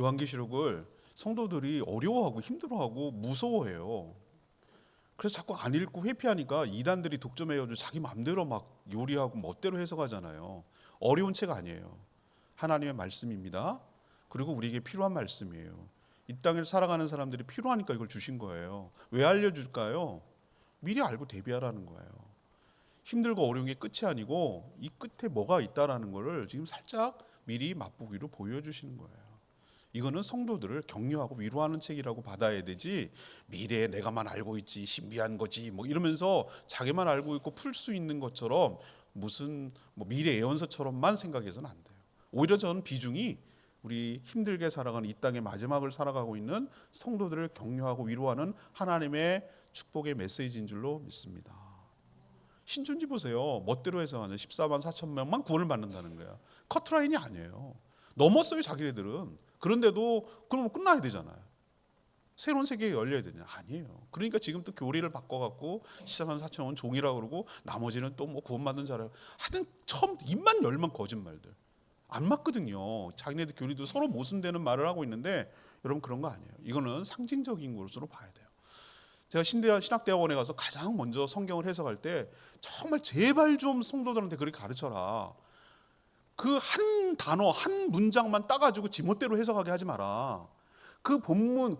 요한계시록을 성도들이 어려워하고 힘들어하고 무서워해요. 그래서 자꾸 안 읽고 회피하니까 이단들이 독점해가지고 자기 마음대로 막 요리하고 멋대로 해석하잖아요. 어려운 책 아니에요. 하나님의 말씀입니다. 그리고 우리에게 필요한 말씀이에요. 이 땅을 살아가는 사람들이 필요하니까 이걸 주신 거예요. 왜 알려줄까요? 미리 알고 대비하라는 거예요. 힘들고 어려운 게 끝이 아니고 이 끝에 뭐가 있다라는 거를 지금 살짝 미리 맛보기로 보여주시는 거예요. 이거는 성도들을 격려하고 위로하는 책이라고 받아야 되지, 미래에 내가만 알고 있지 신비한 거지 뭐 이러면서 자기만 알고 있고 풀 수 있는 것처럼 무슨 미래 예언서처럼만 생각해서는 안 돼요. 오히려 저는 비중이 우리 힘들게 살아가는 이 땅의 마지막을 살아가고 있는 성도들을 격려하고 위로하는 하나님의 축복의 메시지인 줄로 믿습니다. 신천지 보세요. 멋대로 해서 14만 4천 명만 구원을 받는다는 거야. 커트라인이 아니에요. 넘었어요 자기네들은. 그런데도 그러면 끝나야 되잖아요. 새로운 세계가 열려야 되냐? 아니에요. 그러니까 지금 또 교리를 바꿔갖고 14만 4천 원 종이라고 그러고 나머지는 또 뭐 구원받는 자라. 하여튼 처음 입만 열면 거짓말들. 안 맞거든요. 자기네들 교리도 서로 모순되는 말을 하고 있는데 여러분 그런 거 아니에요. 이거는 상징적인 것으로 봐야 돼요. 제가 신학대학원에 가서 가장 먼저 성경을 해석할 때 정말 제발 좀 성도들한테 그렇게 가르쳐라. 그 한 단어, 한 문장만 따가지고 지멋대로 해석하게 하지 마라. 그 본문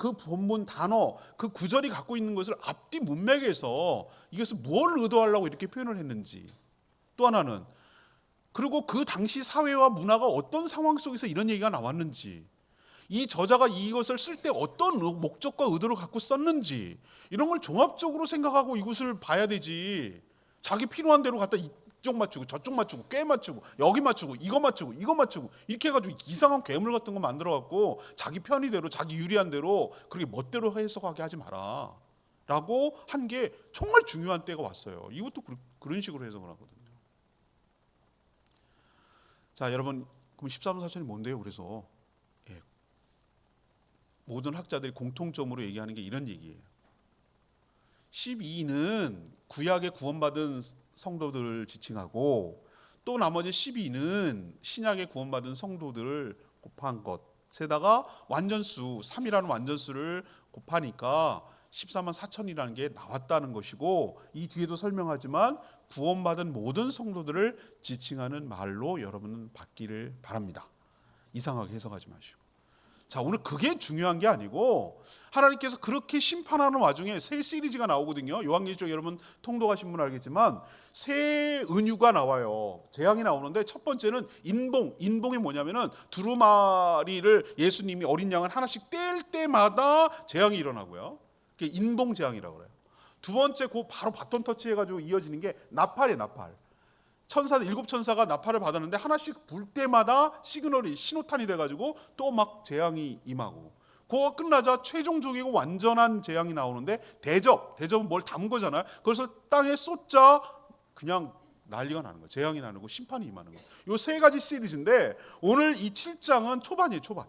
단어, 그 구절이 갖고 있는 것을 앞뒤 문맥에서 이것을 뭘 의도하려고 이렇게 표현을 했는지. 또 하나는 그리고 그 당시 사회와 문화가 어떤 상황 속에서 이런 얘기가 나왔는지, 이 저자가 이것을 쓸 때 어떤 목적과 의도를 갖고 썼는지, 이런 걸 종합적으로 생각하고 이것을 봐야 되지. 자기 필요한 대로 갖다 이쪽 맞추고 저쪽 맞추고 꽤 맞추고 여기 맞추고 이거 맞추고 이거 맞추고 이렇게 해가지고 이상한 괴물 같은 거 만들어갖고 자기 편의대로 자기 유리한 대로 그렇게 멋대로 해석하게 하지 마라 라고 한 게 정말 중요한 때가 왔어요. 이것도 그런 식으로 해석을 하거든요. 자 여러분, 그럼 14만 4천이 뭔데요? 그래서 모든 학자들이 공통점으로 얘기하는 게 이런 얘기예요. 12는 구약에 구원받은 성도들을 지칭하고, 또 나머지 12는 신약에 구원받은 성도들을 곱한 것에다가 완전수 3이라는 완전수를 곱하니까 14만 4천이라는 게 나왔다는 것이고, 이 뒤에도 설명하지만 구원받은 모든 성도들을 지칭하는 말로 여러분은 받기를 바랍니다. 이상하게 해석하지 마시고. 자, 오늘 그게 중요한 게 아니고 하나님께서 그렇게 심판하는 와중에 새 시리즈가 나오거든요. 요한계시록 여러분 통독하신 분 알겠지만 새 은유가 나와요. 재앙이 나오는데 첫 번째는 인봉이 뭐냐면은 두루마리를 예수님이 어린 양을 하나씩 뗄 때마다 재앙이 일어나고요. 그게 인봉 재앙이라고 그래요. 두 번째 그 바로 바톤 터치해가지고 이어지는 게 나팔이에요. 나팔. 천사들 7천사가 나팔을 받았는데 하나씩 불 때마다 시그널이 신호탄이 돼가지고 또 막 재앙이 임하고, 그거 끝나자 최종적이고 완전한 재앙이 나오는데 대접은 뭘 담은 거잖아요. 그래서 땅에 쏟자 그냥 난리가 나는 거예요. 재앙이 나는 거, 심판이 임하는 거예요. 이 세 가지 시리즈인데 오늘 이 7장은 초반이에요. 초반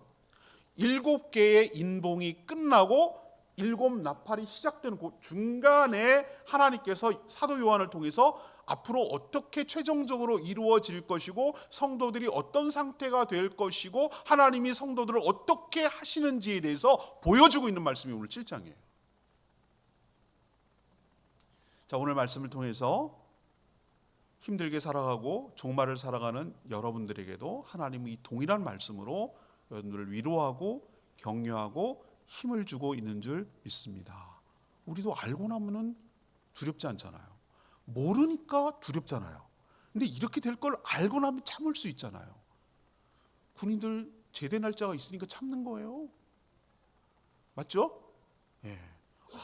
7개의 인봉이 끝나고 7 나팔이 시작되는 그 중간에 하나님께서 사도 요한을 통해서 앞으로 어떻게 최종적으로 이루어질 것이고 성도들이 어떤 상태가 될 것이고 하나님이 성도들을 어떻게 하시는지에 대해서 보여주고 있는 말씀이 오늘 7장이에요. 자, 오늘 말씀을 통해서 힘들게 살아가고 종말을 살아가는 여러분들에게도 하나님은 이 동일한 말씀으로 여러분들을 위로하고 격려하고 힘을 주고 있는 줄 믿습니다. 우리도 알고 나면은 두렵지 않잖아요. 모르니까 두렵잖아요. 근데 이렇게 될 걸 알고 나면 참을 수 있잖아요. 군인들 제대 날짜가 있으니까 참는 거예요. 맞죠? 예.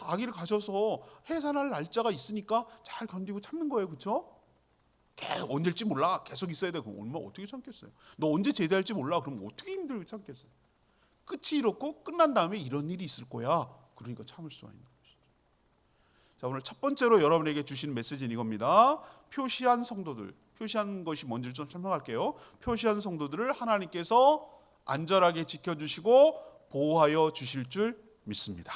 아기를 가져서 해산할 날짜가 있으니까 잘 견디고 참는 거예요. 그렇죠? 언제일지 몰라. 계속 있어야 되고 얼마 어떻게 참겠어요? 너 언제 제대할지 몰라. 그럼 어떻게 힘들게 참겠어요? 끝이 이렇고 끝난 다음에 이런 일이 있을 거야. 그러니까 참을 수가 있는 것이죠. 자, 오늘 첫 번째로 여러분에게 주신 메시지는 이겁니다. 표시한 성도들, 표시한 것이 뭔지를 좀 설명할게요. 표시한 성도들을 하나님께서 안전하게 지켜주시고 보호하여 주실 줄 믿습니다.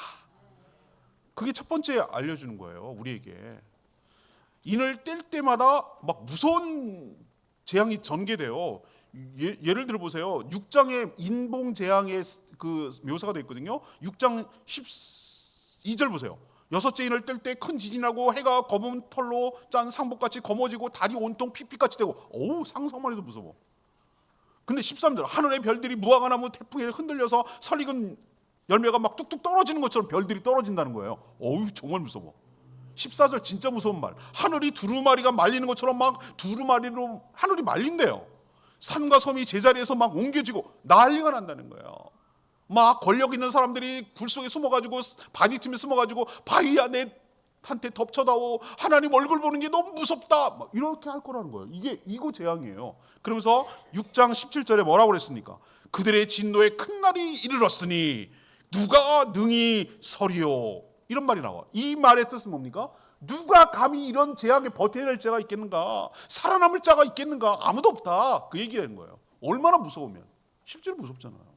그게 첫 번째 알려주는 거예요. 우리에게. 인을 뗄 때마다 막 무서운 재앙이 전개돼요. 예를 들어 보세요. 6장에 인봉 재앙의 그 묘사가 되어 있거든요. 6장 12절 보세요. 여섯째 인을 뜰 때 큰 지진이 나고 해가 검은 털로 짠 상복같이 검어지고 달이 온통 핏빛같이 되고, 어우, 상상만 해도 무서워. 근데 13절, 하늘의 별들이 무화과 나무 태풍에 흔들려서 설익은 열매가 막 뚝뚝 떨어지는 것처럼 별들이 떨어진다는 거예요. 어우, 정말 무서워. 14절 진짜 무서운 말. 하늘이 두루마리가 말리는 것처럼 막 두루마리로 하늘이 말린대요. 산과 섬이 제자리에서 막 옮겨지고 난리가 난다는 거예요. 막 권력 있는 사람들이 굴 속에 숨어가지고 바위 틈에 숨어가지고 바위야 내한테 덮쳐다오, 하나님 얼굴 보는 게 너무 무섭다, 막 이렇게 할 거라는 거예요. 이거 재앙이에요. 그러면서 6장 17절에 뭐라고 그랬습니까? 그들의 진노에 큰 날이 이르렀으니 누가 능히 서리요, 이런 말이 나와. 이 말의 뜻은 뭡니까? 누가 감히 이런 재앙에 버텨낼 자가 있겠는가? 살아남을 자가 있겠는가? 아무도 없다, 그 얘기라는 거예요. 얼마나 무서우면. 실제로 무섭잖아요.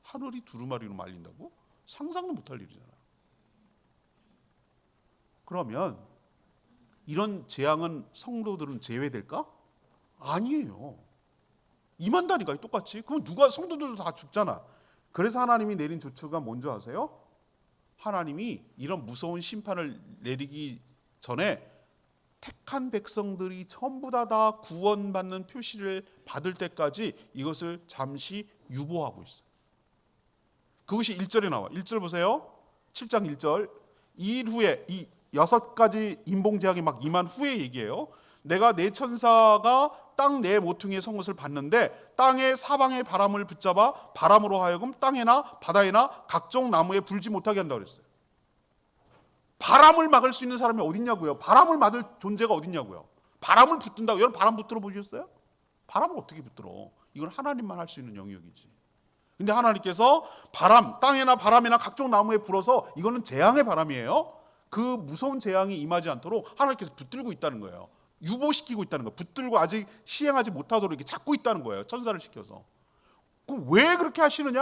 하늘이 두루마리로 말린다고? 상상도 못할 일이잖아요. 그러면 이런 재앙은 성도들은 제외될까? 아니에요. 임한다니까요, 똑같이. 그럼 누가, 성도들도 다 죽잖아. 그래서 하나님이 내린 조처가 뭔지 아세요? 하나님이 이런 무서운 심판을 내리기 전에 택한 백성들이 전부 다 구원받는 표시를 받을 때까지 이것을 잠시 유보하고 있어요. 그것이 1절에 나와. 1절 보세요. 7장 1절. 이 일 후에, 이 6가지 인봉재앙이 막 임한 후에 얘기해요. 내가 내 천사가 땅 내 모퉁이에 선 것을 봤는데 땅의 사방의 바람을 붙잡아 바람으로 하여금 땅에나 바다에나 각종 나무에 불지 못하게 한다고 그랬어요. 바람을 막을 수 있는 사람이 어딨냐고요. 바람을 막을 존재가 어딨냐고요. 바람을 붙든다고. 여러분 바람 붙들어 보셨어요? 바람을 어떻게 붙들어? 이건 하나님만 할 수 있는 영역이지. 근데 하나님께서 바람, 땅에나 바람이나 각종 나무에 불어서, 이거는 재앙의 바람이에요. 그 무서운 재앙이 임하지 않도록 하나님께서 붙들고 있다는 거예요. 유보시키고 있다는 거예요. 붙들고 아직 시행하지 못하도록 이렇게 잡고 있다는 거예요. 천사를 시켜서. 그럼 왜 그렇게 하시느냐?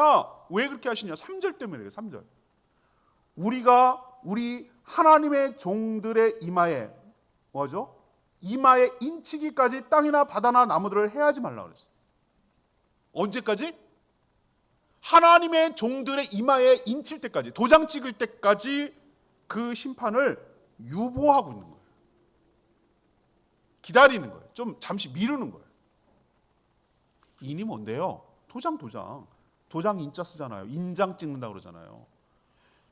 왜 그렇게 하시냐? 3절 때문에 그래요. 3절. 우리 하나님의 종들의 이마에, 뭐죠? 이마에 인치기까지 땅이나 바다나 나무들을 해하지 말라고 그랬어요. 언제까지? 하나님의 종들의 이마에 인칠 때까지, 도장 찍을 때까지 그 심판을 유보하고 있는 거예요. 기다리는 거예요. 좀 잠시 미루는 거예요. 인이 뭔데요? 도장 인자 쓰잖아요. 인장 찍는다고 그러잖아요.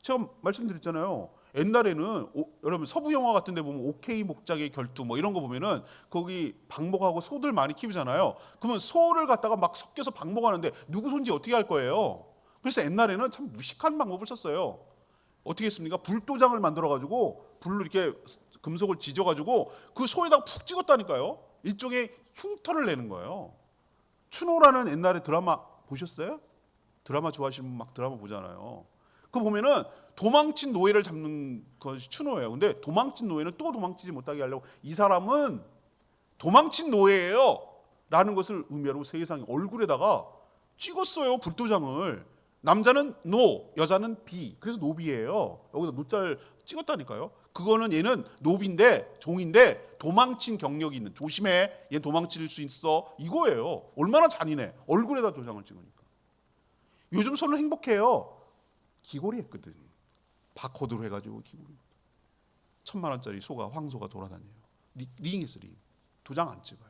제가 말씀드렸잖아요. 옛날에는 여러분 서부 영화 같은 데 보면 오케이 목장의 결투 뭐 이런 거 보면은 거기 방목하고 소들 많이 키우잖아요. 그러면 소를 갖다가 막 섞여서 방목하는데 누구 손지 어떻게 할 거예요? 그래서 옛날에는 참 무식한 방법을 썼어요. 어떻게 했습니까? 불도장을 만들어 가지고 불로 이렇게 금속을 지져 가지고 그 소에다가 푹 찍었다니까요. 일종의 흉터를 내는 거예요. 추노라는 옛날에 드라마 보셨어요? 드라마 좋아하시는 분 막 드라마 보잖아요. 그거 보면은 도망친 노예를 잡는 것이 추노예요. 근데 도망친 노예는 또 도망치지 못하게 하려고, 이 사람은 도망친 노예예요 라는 것을 의미하고 세상에 얼굴에다가 찍었어요. 불도장을. 남자는 노, 여자는 비. 그래서 노비예요. 여기다 노자를 찍었다니까요. 그거는 얘는 노비인데, 종인데 도망친 경력이 있는, 조심해, 얘 도망칠 수 있어, 이거예요. 얼마나 잔인해. 얼굴에다 도장을 찍으니까. 요즘 소는 행복해요. 기골이 했거든. 바코드로 해가지고 기골이. 1,000만 원짜리 소가, 황소가 돌아다녀요. 링에서 링. 도장 안 찍어요.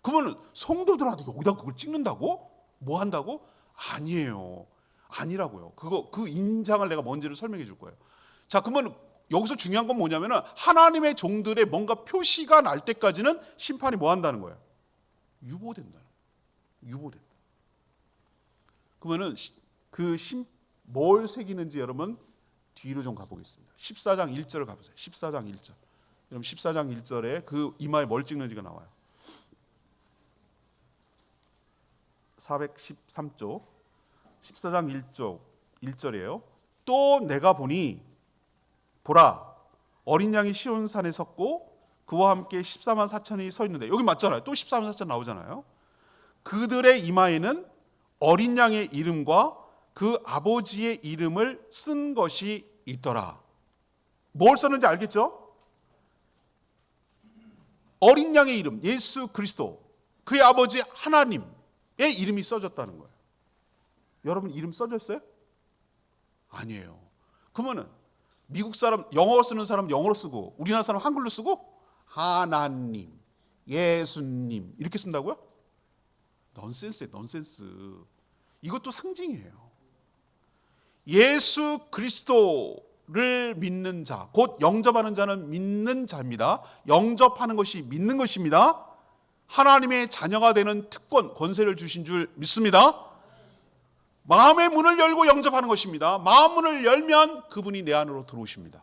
그러면 성도들한테 여기다 그걸 찍는다고? 뭐 한다고? 아니에요. 아니라고요. 그 인장을 내가 뭔지를 설명해 줄 거예요. 자, 그러면 여기서 중요한 건 뭐냐면은 하나님의 종들의 뭔가 표시가 날 때까지는 심판이 뭐 한다는 거예요? 유보된다. 유보된다. 그러면은 뭘 새기는지 여러분 뒤로 좀 가보겠습니다. 14장 1절을 가보세요. 14장 1절. 여러분 14장 1절에 그 이마에 뭘 찍는지가 나와요. 413쪽 14장 1절이에요. 또 내가 보라, 어린 양이 시온산에 섰고 그와 함께 14만 4천이 서 있는데, 여기 맞잖아요. 또 14만 4천 나오잖아요. 그들의 이마에는 어린 양의 이름과 그 아버지의 이름을 쓴 것이 있더라. 뭘 썼는지 알겠죠? 어린 양의 이름, 예수 그리스도. 그의 아버지 하나님의 이름이 써졌다는 거예요. 여러분 이름 써졌어요? 아니에요. 그러면은 미국 사람 영어 쓰는 사람 영어로 쓰고 우리나라 사람 한글로 쓰고 하나님, 예수님 이렇게 쓴다고요? 넌센스예요, 넌센스. 이것도 상징이에요. 예수 그리스도를 믿는 자, 곧 영접하는 자는 믿는 자입니다. 영접하는 것이 믿는 것입니다. 하나님의 자녀가 되는 특권, 권세를 주신 줄 믿습니다. 마음의 문을 열고 영접하는 것입니다. 마음 문을 열면 그분이 내 안으로 들어오십니다.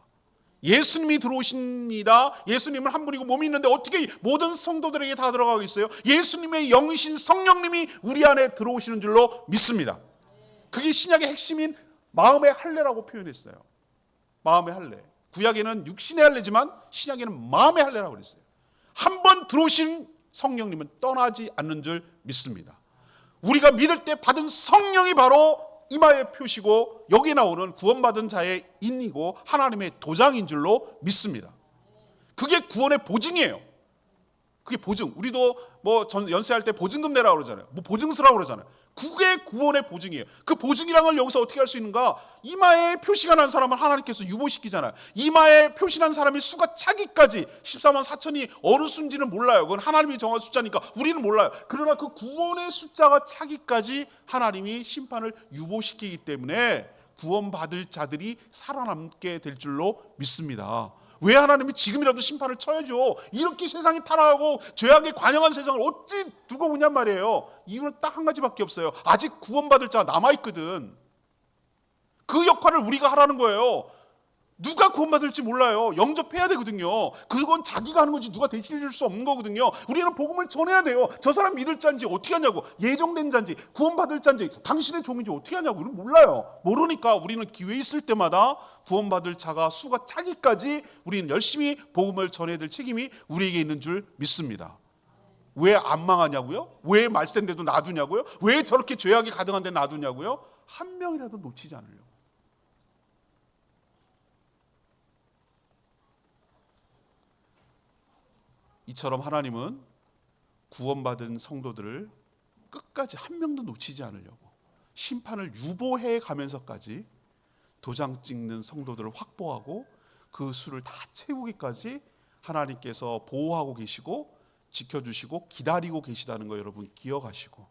예수님이 들어오십니다. 예수님은 한 분이고 몸이 있는데 어떻게 모든 성도들에게 다 들어가고 있어요? 예수님의 영이신 성령님이 우리 안에 들어오시는 줄로 믿습니다. 그게 신약의 핵심인 마음의 할례라고 표현했어요. 마음의 할례. 구약에는 육신의 할례지만 신약에는 마음의 할례라고 그랬어요. 한 번 들어오신 성령님은 떠나지 않는 줄 믿습니다. 우리가 믿을 때 받은 성령이 바로 이마의 표시고 여기 나오는 구원받은 자의 인이고 하나님의 도장인 줄로 믿습니다. 그게 구원의 보증이에요. 그게 보증. 우리도 뭐 연세할 때 보증금 내라고 그러잖아요. 뭐 보증서라고 그러잖아요. 그게 구원의 보증이에요. 그 보증이란 걸 여기서 어떻게 할 수 있는가? 이마에 표시가 난 사람은 하나님께서 유보시키잖아요. 이마에 표시난 사람이 수가 차기까지 14만 4천이 어느 수인지는 몰라요. 그건 하나님이 정한 숫자니까 우리는 몰라요. 그러나 그 구원의 숫자가 차기까지 하나님이 심판을 유보시키기 때문에 구원받을 자들이 살아남게 될 줄로 믿습니다. 왜 하나님이 지금이라도 심판을 쳐야죠. 이렇게 세상이 타락하고 죄악에 관영한 세상을 어찌 두고 보냔 말이에요. 이유는 딱 한 가지밖에 없어요. 아직 구원받을 자가 남아있거든. 그 역할을 우리가 하라는 거예요. 누가 구원받을지 몰라요. 영접해야 되거든요. 그건 자기가 하는 거지 누가 대신해 줄 수 없는 거거든요. 우리는 복음을 전해야 돼요. 저 사람 믿을 자인지 어떻게 하냐고, 예정된 자인지 구원받을 자인지 당신의 종인지 어떻게 하냐고. 우리는 몰라요. 모르니까 우리는 기회 있을 때마다 구원받을 자가 수가 차기까지 우리는 열심히 복음을 전해야 될 책임이 우리에게 있는 줄 믿습니다. 왜 안 망하냐고요? 왜 말세인데도 놔두냐고요? 왜 저렇게 죄악이 가득한 데 놔두냐고요? 한 명이라도 놓치지 않으려고. 이처럼 하나님은 구원받은 성도들을 끝까지 한 명도 놓치지 않으려고 심판을 유보해 가면서까지 도장 찍는 성도들을 확보하고 그 수를 다 채우기까지 하나님께서 보호하고 계시고 지켜주시고 기다리고 계시다는 거 여러분 기억하시고,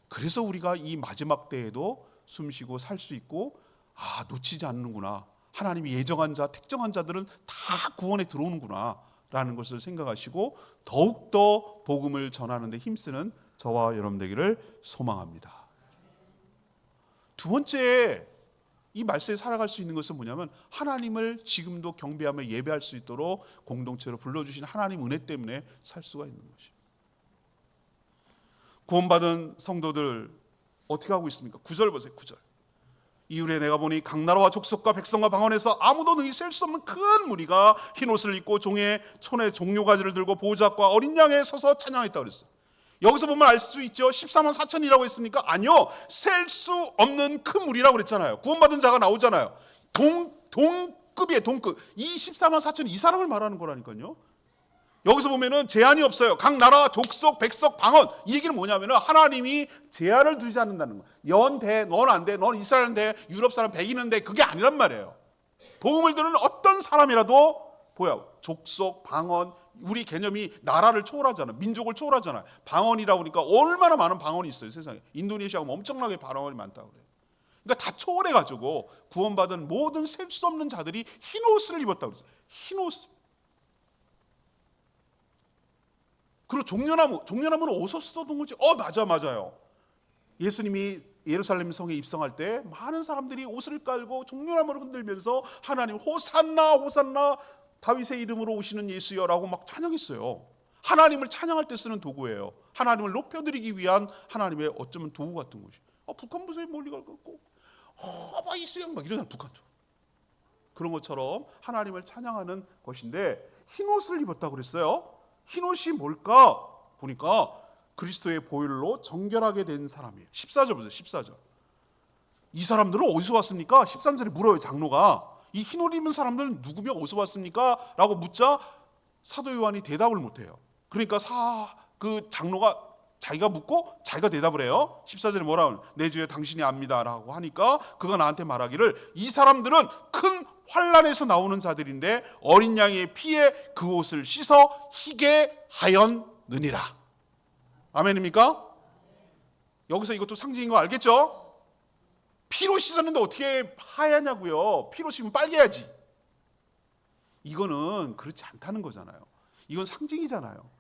그래서 우리가 이 마지막 때에도 숨쉬고 살 수 있고, 놓치지 않는구나, 하나님이 예정한 자 택정한 자들은 다 구원에 들어오는구나 라는 것을 생각하시고 더욱더 복음을 전하는 데 힘쓰는 저와 여러분 되기를 소망합니다. 두 번째, 이 말세에 살아갈 수 있는 것은 뭐냐면 하나님을 지금도 경배하며 예배할 수 있도록 공동체로 불러주신 하나님 은혜 때문에 살 수가 있는 것이에요. 구원받은 성도들 어떻게 하고 있습니까? 9절 보세요. 9절. 이후에 내가 보니 각 나라와 족속과 백성과 방언에서 아무도 능히 셀 수 없는 큰 무리가 흰 옷을 입고 종의 손에 종료가지를 들고 보호자과 어린 양에 서서 찬양했다고 그랬어요. 여기서 보면 알 수 있죠. 14만 4천이라고 했습니까? 아니요. 셀 수 없는 큰 무리라고 그랬잖아요. 구원받은 자가 나오잖아요. 동급이에요. 동급. 이 14만 4천 이 사람을 말하는 거라니까요. 여기서 보면은 제한이 없어요. 각 나라, 족속, 백석, 방언. 이 얘기는 뭐냐면은 하나님이 제한을 두지 않는다는 거예요. 넌 돼, 넌 안 돼, 넌 이스라엘은 돼, 유럽 사람 백인은 돼. 그게 아니란 말이에요. 복음을 듣는 어떤 사람이라도 족속, 방언, 우리 개념이 나라를 초월하잖아요. 민족을 초월하잖아요. 방언이라고 그러니까 얼마나 많은 방언이 있어요, 세상에. 인도네시아가 엄청나게 방언이 많다고 그래요. 그러니까 다 초월해가지고 구원받은 모든 셀 수 없는 자들이 흰 옷을 입었다고 그랬어요. 흰 옷. 그리고 종려나무는 어디서 쓰던 거지? 맞아요. 예수님이 예루살렘 성에 입성할 때 많은 사람들이 옷을 깔고 종려나무를 흔들면서 하나님 호산나 호산나 다윗의 이름으로 오시는 예수여라고 막 찬양했어요. 하나님을 찬양할 때 쓰는 도구예요. 하나님을 높여드리기 위한 하나님의 어쩌면 도구 같은 것이. 북한 보세요, 멀리 갈고 막 예수여 막 이러잖아요, 북한도. 그런 것처럼 하나님을 찬양하는 것인데 흰 옷을 입었다고 그랬어요. 흰 옷이 뭘까 보니까 그리스도의 보혈로 정결하게 된 사람이에요. 14절 보세요. 14절. 이 사람들은 어디서 왔습니까? 13절에 물어요, 장로가. 이 흰 옷 입은 사람들은 누구며 어디서 왔습니까? 라고 묻자 사도 요한이 대답을 못해요. 그러니까 그 장로가 자기가 묻고 자기가 대답을 해요. 14절에 뭐라 하면 내 주여 당신이 압니다 라고 하니까 그가 나한테 말하기를 이 사람들은 큰 환난에서 나오는 자들인데 어린 양의 피에 그 옷을 씻어 희게 하였느니라. 아멘입니까? 여기서 이것도 상징인 거 알겠죠? 피로 씻었는데 어떻게 하얗냐고요. 피로 씻으면 빨개야지. 이거는 그렇지 않다는 거잖아요. 이건 상징이잖아요.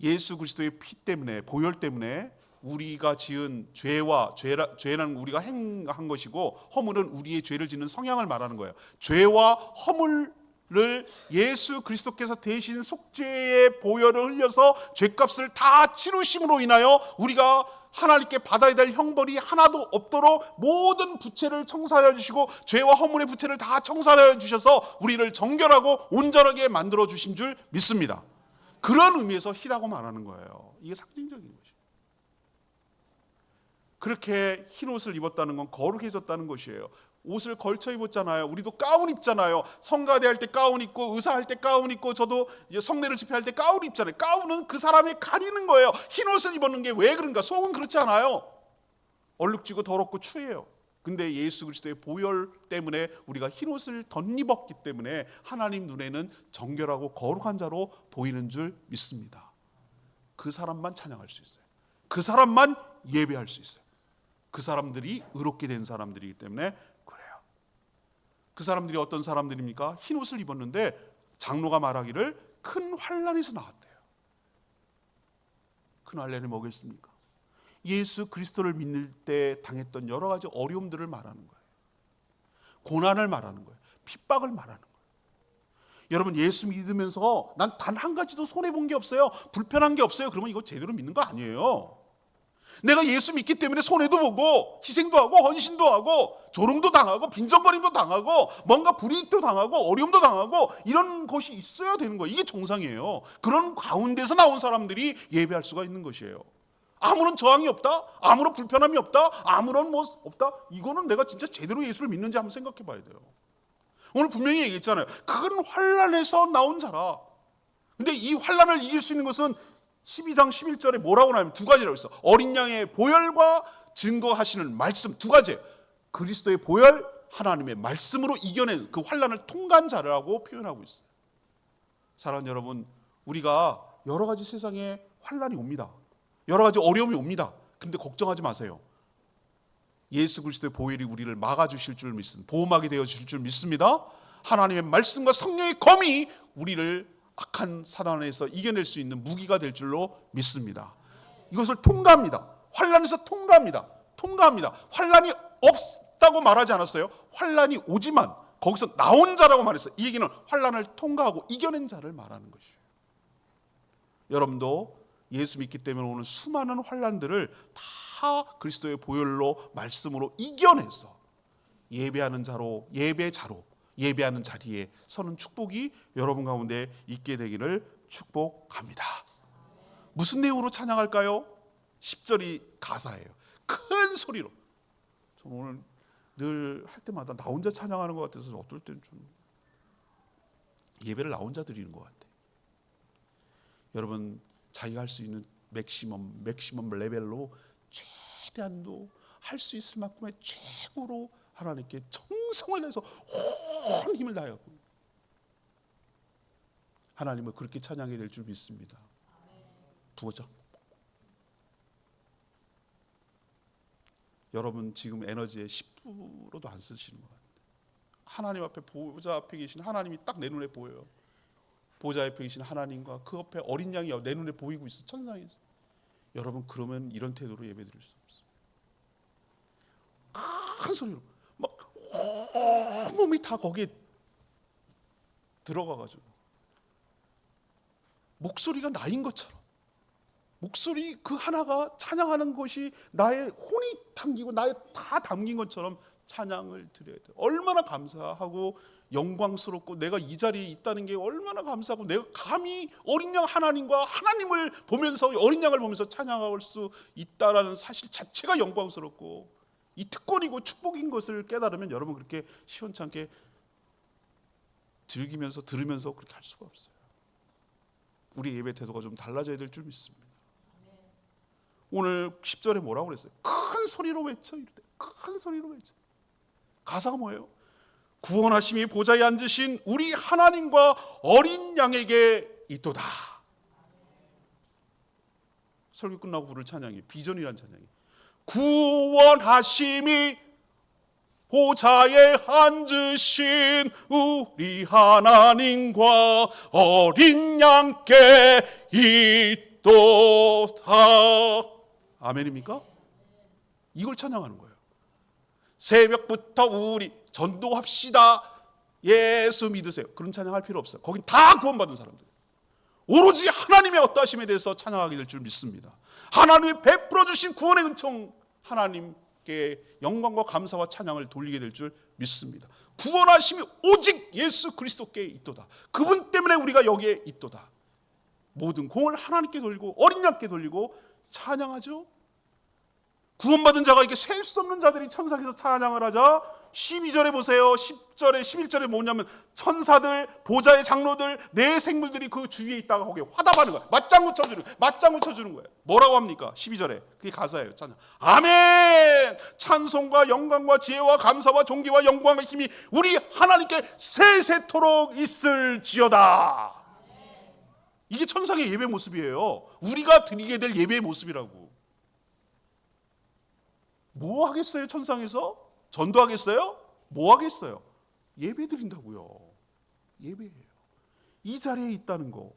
예수 그리스도의 피 때문에, 보혈 때문에 우리가 지은 죄는 우리가 행한 것이고 허물은 우리의 죄를 짓는 성향을 말하는 거예요. 죄와 허물을 예수 그리스도께서 대신 속죄의 보혈을 흘려서 죄값을 다 치르심으로 인하여 우리가 하나님께 받아야 될 형벌이 하나도 없도록 모든 부채를 청산하여 주시고 죄와 허물의 부채를 다 청산하여 주셔서 우리를 정결하고 온전하게 만들어 주신 줄 믿습니다. 그런 의미에서 희다고 말하는 거예요. 이게 상징적인 것이에요. 그렇게 흰 옷을 입었다는 건 거룩해졌다는 것이에요. 옷을 걸쳐 입었잖아요. 우리도 가운 입잖아요. 성가대 할 때 가운 입고 의사 할 때 가운 입고 저도 성례를 집회할 때 가운 입잖아요. 가운은 그 사람을 가리는 거예요. 흰 옷을 입었는 게 왜 그런가? 속은 그렇지 않아요. 얼룩지고 더럽고 추해요. 근데 예수 그리스도의 보혈 때문에 우리가 흰 옷을 덧입었기 때문에 하나님 눈에는 정결하고 거룩한 자로 보이는 줄 믿습니다. 그 사람만 찬양할 수 있어요. 그 사람만 예배할 수 있어요. 그 사람들이 의롭게 된 사람들이기 때문에 그래요. 그 사람들이 어떤 사람들입니까? 흰 옷을 입었는데 장로가 말하기를 큰 환난에서 나왔대요. 큰 환난이 뭐겠습니까? 예수 그리스도를 믿을 때 당했던 여러 가지 어려움들을 말하는 거예요. 고난을 말하는 거예요. 핍박을 말하는 거예요. 여러분 예수 믿으면서 난 단 한 가지도 손해본 게 없어요. 불편한 게 없어요. 그러면 이거 제대로 믿는 거 아니에요. 내가 예수 믿기 때문에 손해도 보고 희생도 하고 헌신도 하고 조롱도 당하고 빈정거림도 당하고 뭔가 불이익도 당하고 어려움도 당하고 이런 것이 있어야 되는 거예요. 이게 정상이에요. 그런 가운데서 나온 사람들이 예배할 수가 있는 것이에요. 아무런 저항이 없다? 아무런 불편함이 없다? 아무런 뭐 없다? 이거는 내가 진짜 제대로 예수를 믿는지 한번 생각해 봐야 돼요. 오늘 분명히 얘기했잖아요. 큰 환난에서 나온 자라. 근데 이 환난을 이길 수 있는 것은 12장 11절에 뭐라고 나오면 두 가지라고 있어. 어린 양의 보혈과 증거하시는 말씀 두 가지예요. 그리스도의 보혈, 하나님의 말씀으로 이겨낸 그 환난을 통과한 자라고 표현하고 있어요. 사랑하는 여러분, 우리가 여러 가지 세상에 환난이 옵니다. 여러 가지 어려움이 옵니다. 근데 걱정하지 마세요. 예수 그리스도의 보혈이 우리를 막아주실 줄 믿습니다. 보호막이 되어주실 줄 믿습니다. 하나님의 말씀과 성령의 검이 우리를 악한 사단에서 이겨낼 수 있는 무기가 될 줄로 믿습니다. 이것을 통과합니다. 환난에서 통과합니다. 환난이 없다고 말하지 않았어요. 환난이 오지만 거기서 나온 자라고 말했어요. 이 얘기는 환난을 통과하고 이겨낸 자를 말하는 것이에요. 여러분도 예수 믿기 때문에 오는 수많은 환난들을 다 그리스도의 보혈로 말씀으로 이겨내서 예배하는 자로 예배하는 자리에 서는 축복이 여러분 가운데 있게 되기를 축복합니다. 무슨 내용으로 찬양할까요? 10절이 가사예요. 큰 소리로. 저는 오늘 늘 할 때마다 나 혼자 찬양하는 것 같아서 어떨 때는 좀 예배를 나 혼자 드리는 것 같아요. 여러분 자기가 할 수 있는 맥시멈 레벨로 최대한도 할 수 있을 만큼의 최고로 하나님께 정성을 내서 온 힘을 다하고 하나님을 그렇게 찬양해야 될 줄 믿습니다. 부어져. 여러분 지금 에너지의 10%도 안 쓰시는 것 같아요. 하나님 앞에 보좌 앞에 계신 하나님이 딱 내 눈에 보여요. 보좌 앞에 계신 하나님과 그 옆에 어린 양이 내 눈에 보이고 있어. 천상에서. 여러분 그러면 이런 태도로 예배드릴 수 없어요. 큰 소리로 막 온몸이 다 거기에 들어가가지고 목소리가 나인 것처럼 목소리 그 하나가 찬양하는 것이 나의 혼이 담기고 나의 다 담긴 것처럼 찬양을 드려야 돼요. 얼마나 감사하고 영광스럽고 내가 이 자리에 있다는 게 얼마나 감사하고 내가 감히 어린 양 하나님과 하나님을 보면서 어린 양을 보면서 찬양할 수 있다라는 사실 자체가 영광스럽고 이 특권이고 축복인 것을 깨달으면 여러분 그렇게 시원찮게 즐기면서 들으면서 그렇게 할 수가 없어요. 우리 예배 태도가 좀 달라져야 될 줄 믿습니다. 오늘 10절에 뭐라고 그랬어요? 큰 소리로 외쳐 이르되, 큰 소리로 외쳐. 가사가 뭐예요? 구원하심이 보좌에 앉으신 우리 하나님과 어린 양에게 있도다. 설교 끝나고 부를 찬양이 비전이란 찬양이, 구원하심이 보좌에 앉으신 우리 하나님과 어린 양께 있도다. 아멘입니까? 이걸 찬양하는 거예요. 새벽부터 우리 전도합시다. 예수 믿으세요. 그런 찬양할 필요 없어요. 거긴 다 구원받은 사람들. 오로지 하나님의 어떠하심에 대해서 찬양하게 될 줄 믿습니다. 하나님이 베풀어 주신 구원의 은총, 하나님께 영광과 감사와 찬양을 돌리게 될 줄 믿습니다. 구원하심이 오직 예수 그리스도께 있도다. 그분 때문에 우리가 여기에 있도다. 모든 공을 하나님께 돌리고 어린 양께 돌리고 찬양하죠. 구원받은 자가 이렇게 셀 수 없는 자들이 천사에서 찬양을 하자 12절에 보세요. 10절에 11절에 뭐냐면 천사들, 보좌의 장로들, 내 생물들이 그 주위에 있다가 거기에 화답하는 거예요. 맞장구 쳐주는 거예요. 뭐라고 합니까? 12절에 그게 가사예요. 찬양. 아멘. 찬송과 영광과 지혜와 감사와 존귀와 영광과 힘이 우리 하나님께 세세토록 있을지어다. 이게 천상의 예배 모습이에요. 우리가 드리게 될 예배의 모습이라고. 뭐 하겠어요? 천상에서? 전도하겠어요? 뭐 하겠어요? 예배 드린다고요. 예배예요. 이 자리에 있다는 거,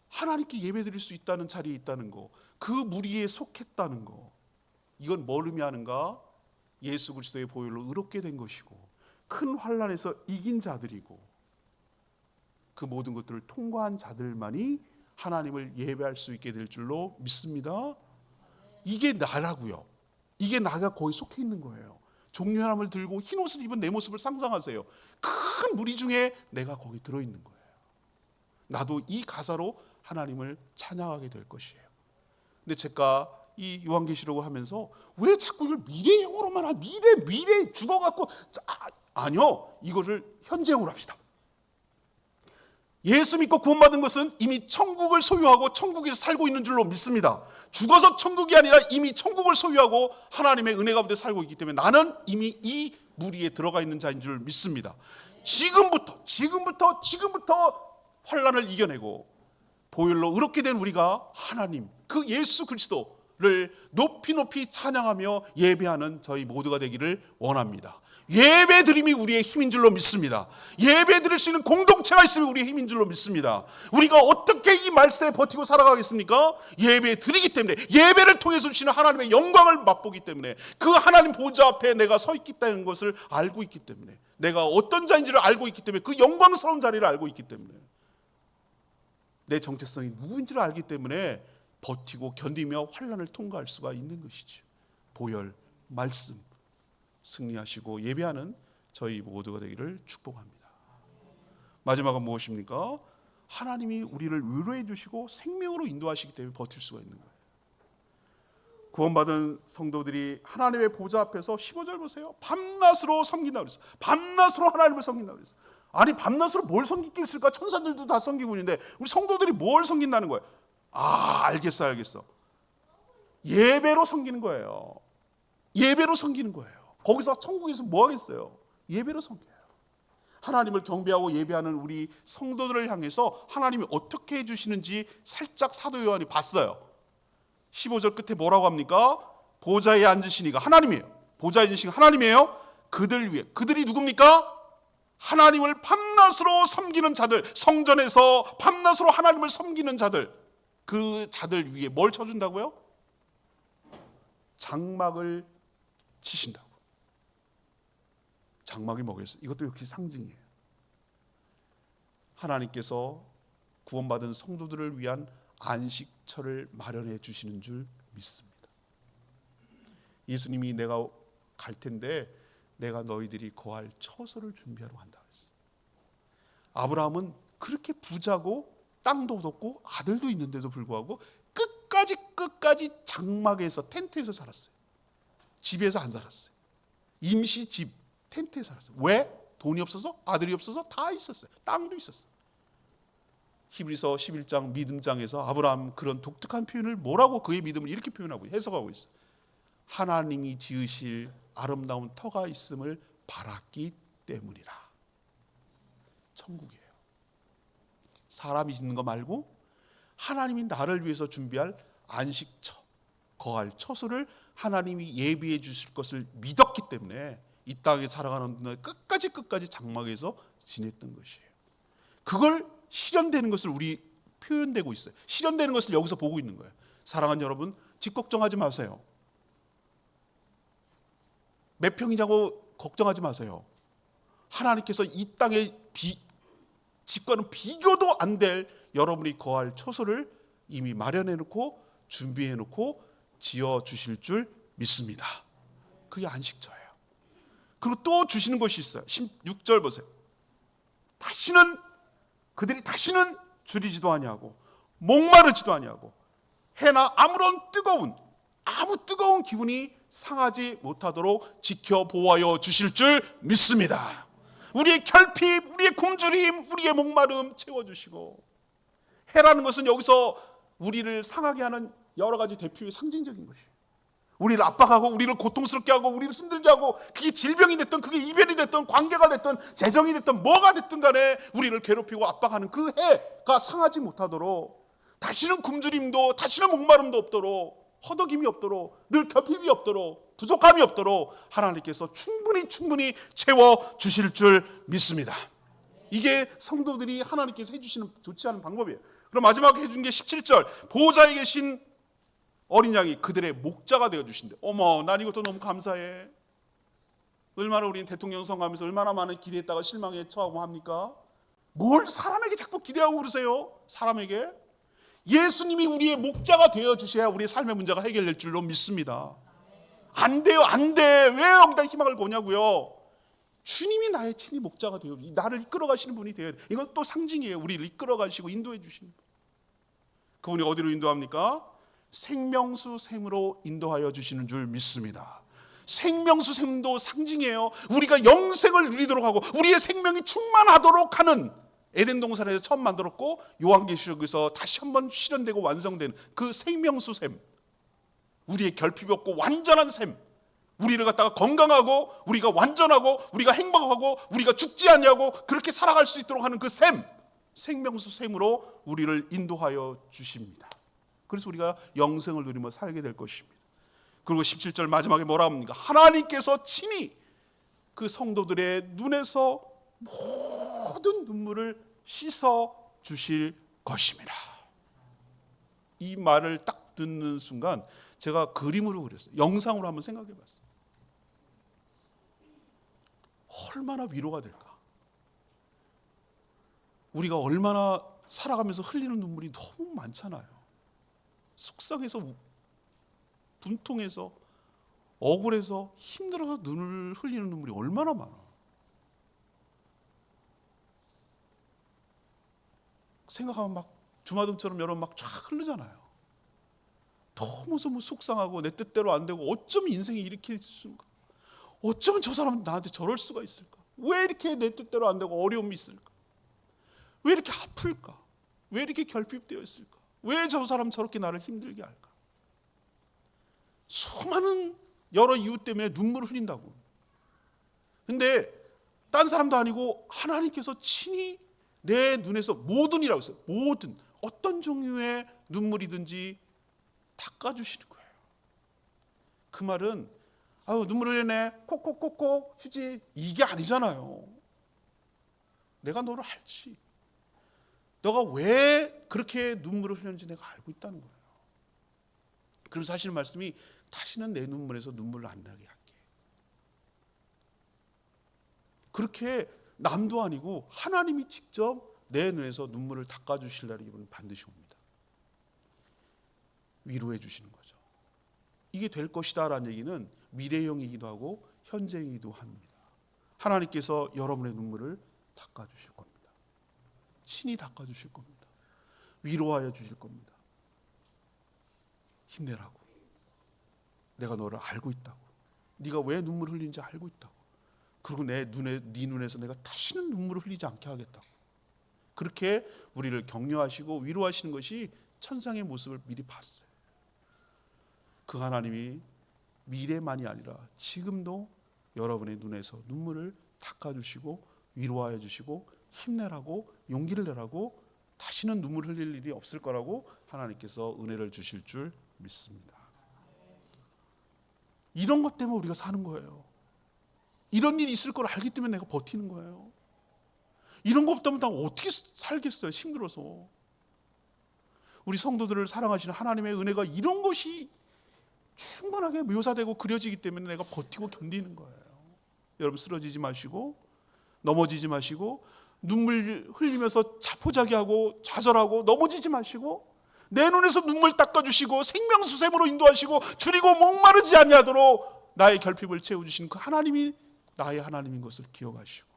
하나님께 예배 드릴 수 있다는 자리에 있다는 거, 그 무리에 속했다는 거, 이건 뭘 의미하는가? 예수 그리스도의 보혈로 의롭게 된 것이고 큰 환난에서 이긴 자들이고 그 모든 것들을 통과한 자들만이 하나님을 예배할 수 있게 될 줄로 믿습니다. 이게 나라고요. 이게 나가 거기 속해 있는 거예요. 종려함을 들고 흰 옷을 입은 내 모습을 상상하세요. 큰 무리 중에 내가 거기 들어있는 거예요. 나도 이 가사로 하나님을 찬양하게 될 것이에요. 근데 제가 이 요한계시록을 하면서 왜 자꾸 이걸 미래형으로만 하냐, 미래 죽어갖고, 아니요, 이거를 현재형으로 합시다. 예수 믿고 구원받은 것은 이미 천국을 소유하고 천국에서 살고 있는 줄로 믿습니다. 죽어서 천국이 아니라 이미 천국을 소유하고 하나님의 은혜 가운데 살고 있기 때문에 나는 이미 이 무리에 들어가 있는 자인 줄 믿습니다. 지금부터 환난을 이겨내고 보혈로 의롭게 된 우리가 하나님, 그 예수 그리스도를 높이 찬양하며 예배하는 저희 모두가 되기를 원합니다. 예배 드림이 우리의 힘인 줄로 믿습니다. 예배 드릴 수 있는 공동체가 있으면 우리의 힘인 줄로 믿습니다. 우리가 어떻게 이 말세에 버티고 살아가겠습니까? 예배 드리기 때문에, 예배를 통해서 주시는 하나님의 영광을 맛보기 때문에, 그 하나님 보좌 앞에 내가 서 있다는 것을 알고 있기 때문에, 내가 어떤 자인지를 알고 있기 때문에, 그 영광스러운 자리를 알고 있기 때문에, 내 정체성이 누구인지를 알기 때문에 버티고 견디며 환난을 통과할 수가 있는 것이죠. 보혈, 말씀 승리하시고 예배하는 저희 모두가 되기를 축복합니다. 마지막은 무엇입니까? 하나님이 우리를 위로해 주시고 생명으로 인도하시기 때문에 버틸 수가 있는 거예요. 구원받은 성도들이 하나님의 보좌 앞에서 15절 보세요. 밤낮으로 섬긴다고 그랬어요. 밤낮으로 하나님을 섬긴다고 그랬어요. 아니, 밤낮으로 뭘 섬길 게 있을까? 천사들도 다 섬기고 있는데 우리 성도들이 뭘 섬긴다는 거예요? 알겠어. 예배로 섬기는 거예요. 예배로 섬기는 거예요. 거기서 천국에서 뭐 하겠어요? 예배로 섬겨요. 하나님을 경배하고 예배하는 우리 성도들을 향해서 하나님이 어떻게 해주시는지 살짝 사도 요한이 봤어요. 15절 끝에 뭐라고 합니까? 보좌에 앉으시니가 하나님이에요. 보좌에 앉으신 하나님이에요. 그들 위해, 그들이 누굽니까? 하나님을 밤낮으로 섬기는 자들, 성전에서 밤낮으로 하나님을 섬기는 자들, 그 자들 위에 뭘 쳐준다고요? 장막을 치신다고. 장막이 뭐겠어요? 이것도 역시 상징이에요. 하나님께서 구원받은 성도들을 위한 안식처를 마련해 주시는 줄 믿습니다. 예수님이 내가 갈 텐데 내가 너희들이 거할 처소를 준비하러 간다 그랬어요. 아브라함은 그렇게 부자고 땅도 얻었고 아들도 있는데도 불구하고 끝까지 장막에서, 텐트에서 살았어요. 집에서 안 살았어요. 임시 집, 텐트에 살았어요. 왜? 돈이 없어서? 아들이 없어서? 다 있었어요. 땅도 있었어요. 히브리서 11장 믿음장에서 아브라함 그런 독특한 표현을 뭐라고 그의 믿음을 이렇게 표현하고 해석하고 있어요. 하나님이 지으실 아름다운 터가 있음을 바랐기 때문이라. 천국이에요. 사람이 짓는 거 말고 하나님이 나를 위해서 준비할 안식처, 거할 처소를 하나님이 예비해 주실 것을 믿었기 때문에 이 땅에 살아가는 동안 끝까지 장막에서 지냈던 것이에요. 그걸 실현되는 것을 우리 표현되고 있어요. 실현되는 것을 여기서 보고 있는 거예요. 사랑하는 여러분, 집 걱정하지 마세요. 몇 평이냐고 걱정하지 마세요. 하나님께서 이 땅에 집과는 비교도 안 될 여러분이 거할 처소를 이미 마련해 놓고 준비해 놓고 지어 주실 줄 믿습니다. 그게 안식처예요. 그리고 또 주시는 것이 있어요. 16절 보세요. 그들이 다시는 줄이지도 아니하고 목마르지도 아니하고 해나 아무 뜨거운 기분이 상하지 못하도록 지켜 보호하여 주실 줄 믿습니다. 우리의 결핍, 우리의 굶주림, 우리의 목마름 채워주시고, 해라는 것은 여기서 우리를 상하게 하는 여러 가지 대표의 상징적인 것이에요. 우리를 압박하고 우리를 고통스럽게 하고 우리를 힘들게 하고, 그게 질병이 됐든 그게 이별이 됐든 관계가 됐든 재정이 됐든 뭐가 됐든 간에 우리를 괴롭히고 압박하는 그 해가 상하지 못하도록, 다시는 굶주림도 다시는 목마름도 없도록, 허덕임이 없도록, 늘 결핍이 없도록, 부족함이 없도록 하나님께서 충분히 채워 주실 줄 믿습니다. 이게 성도들이 하나님께서 해주시는 좋지 않은 방법이에요. 그럼 마지막에 해준 게 17절, 보호자에 계신 어린 양이 그들의 목자가 되어주신대. 어머, 난 이것도 너무 감사해. 얼마나 우리는 대통령 선거하면서 얼마나 많은 기대했다가 실망에 처하고 합니까? 뭘 사람에게 자꾸 기대하고 그러세요? 사람에게? 예수님이 우리의 목자가 되어주셔야 우리의 삶의 문제가 해결될 줄로 믿습니다. 안 돼요, 안 돼. 왜 여기다 희망을 거냐고요. 주님이 나의 친히 목자가 되어 나를 이끌어 가시는 분이 되어야 돼. 이건 또 상징이에요. 우리를 이끌어 가시고 인도해 주시는 분. 그분이 어디로 인도합니까? 생명수 샘으로 인도하여 주시는 줄 믿습니다. 생명수 샘도 상징이에요. 우리가 영생을 누리도록 하고 우리의 생명이 충만하도록 하는, 에덴 동산에서 처음 만들었고 요한계시록에서 다시 한번 실현되고 완성된 그 생명수 샘, 우리의 결핍이 없고 완전한 샘, 우리를 갖다가 건강하고 우리가 완전하고 우리가 행복하고 우리가 죽지 않냐고 그렇게 살아갈 수 있도록 하는 그 샘, 생명수 샘으로 우리를 인도하여 주십니다. 그래서 우리가 영생을 누리며 살게 될 것입니다. 그리고 17절 마지막에 뭐라 합니까? 하나님께서 친히 그 성도들의 눈에서 모든 눈물을 씻어 주실 것입니다. 이 말을 딱 듣는 순간 제가 그림으로 그렸어요. 영상으로 한번 생각해 봤어요. 얼마나 위로가 될까? 우리가 얼마나 살아가면서 흘리는 눈물이 너무 많잖아요. 속상해서, 분통해서, 억울해서, 힘들어서 눈을 흘리는 눈물이 얼마나 많아. 생각하면 막 주마등처럼 여러분 막 쫙 흐르잖아요. 너무 속상하고 내 뜻대로 안 되고, 어쩌면 인생이 이렇게 있을까? 어쩌면 저 사람은 나한테 저럴 수가 있을까? 왜 이렇게 내 뜻대로 안 되고 어려움이 있을까? 왜 이렇게 아플까? 왜 이렇게 결핍되어 있을까? 왜 저 사람 저렇게 나를 힘들게 할까? 수많은 여러 이유 때문에 눈물을 흘린다고. 근데 딴 사람도 아니고 하나님께서 친히 내 눈에서 모든이라고 했어요. 모든, 어떤 종류의 눈물이든지 닦아주시는 거예요. 그 말은 아유 눈물 흘리네, 콕콕콕콕 휴지, 이게 아니잖아요. 내가 너를 알지. 너가 왜 그렇게 눈물을 흘렸는지 내가 알고 있다는 거예요. 그래서 하시는 말씀이 다시는 내 눈물에서 눈물을 안 나게 할게. 그렇게 남도 아니고 하나님이 직접 내 눈에서 눈물을 닦아주실 날이 이분은 반드시 옵니다. 위로해 주시는 거죠. 이게 될 것이다 라는 얘기는 미래형이기도 하고 현재이기도 합니다. 하나님께서 여러분의 눈물을 닦아주실 겁니다. 친히 닦아주실 겁니다. 위로하여 주실 겁니다. 힘내라고. 내가 너를 알고 있다고. 네가 왜 눈물 흘리는지 알고 있다고. 그리고 네 눈에서 내가 다시는 눈물을 흘리지 않게 하겠다고. 그렇게 우리를 격려하시고 위로하시는 것이 천상의 모습을 미리 봤어요. 그 하나님이 미래만이 아니라 지금도 여러분의 눈에서 눈물을 닦아주시고 위로하여 주시고 힘내라고 용기를 내라고 다시는 눈물 흘릴 일이 없을 거라고 하나님께서 은혜를 주실 줄 믿습니다. 이런 것 때문에 우리가 사는 거예요. 이런 일이 있을 걸 알기 때문에 내가 버티는 거예요. 이런 것 없다면 나 어떻게 살겠어요? 힘들어서. 우리 성도들을 사랑하시는 하나님의 은혜가 이런 것이 충분하게 묘사되고 그려지기 때문에 내가 버티고 견디는 거예요. 여러분 쓰러지지 마시고 넘어지지 마시고 눈물 흘리면서 자포자기하고 좌절하고 넘어지지 마시고 내 눈에서 눈물 닦아주시고 생명수샘으로 인도하시고 줄이고 목마르지 아니하도록 나의 결핍을 채워주시는 그 하나님이 나의 하나님인 것을 기억하시고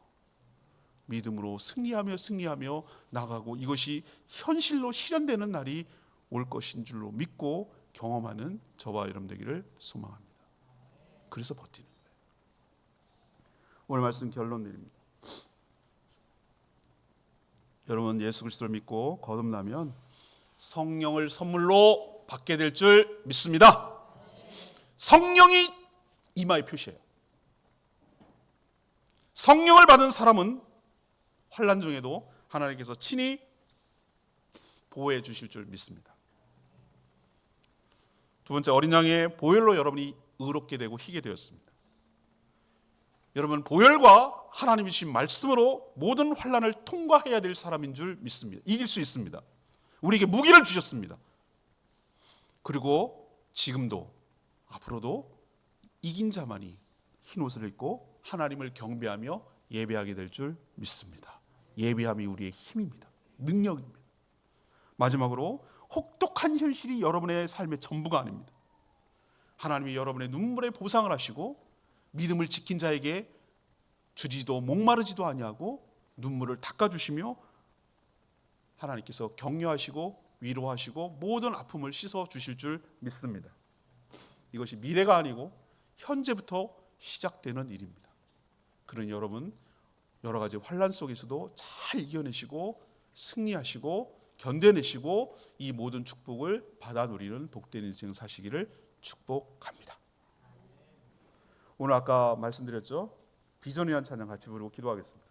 믿음으로 승리하며 나가고 이것이 현실로 실현되는 날이 올 것인 줄로 믿고 경험하는 저와 여러분 되기를 소망합니다. 그래서 버티는 거예요. 오늘 말씀 결론 내립니다. 여러분 예수 그리스도를 믿고 거듭나면 성령을 선물로 받게 될 줄 믿습니다. 성령이 이마의 표시예요. 성령을 받은 사람은 환난 중에도 하나님께서 친히 보호해 주실 줄 믿습니다. 두 번째, 어린 양의 보혈로 여러분이 의롭게 되고 희게 되었습니다. 여러분 보혈과 하나님이 주신 말씀으로 모든 환난을 통과해야 될 사람인 줄 믿습니다. 이길 수 있습니다. 우리에게 무기를 주셨습니다. 그리고 지금도 앞으로도 이긴 자만이 흰 옷을 입고 하나님을 경배하며 예배하게 될 줄 믿습니다. 예배함이 우리의 힘입니다. 능력입니다. 마지막으로 혹독한 현실이 여러분의 삶의 전부가 아닙니다. 하나님이 여러분의 눈물에 보상을 하시고 믿음을 지킨 자에게 주지도 목마르지도 아니하고 눈물을 닦아주시며 하나님께서 격려하시고 위로하시고 모든 아픔을 씻어주실 줄 믿습니다. 이것이 미래가 아니고 현재부터 시작되는 일입니다. 그러니 여러분 여러 가지 환난 속에서도 잘 이겨내시고 승리하시고 견뎌내시고 이 모든 축복을 받아 누리는 복된 인생 사시기를 축복합니다. 오늘 아까 말씀드렸죠? 비전을 위한 찬양 같이 부르고 기도하겠습니다.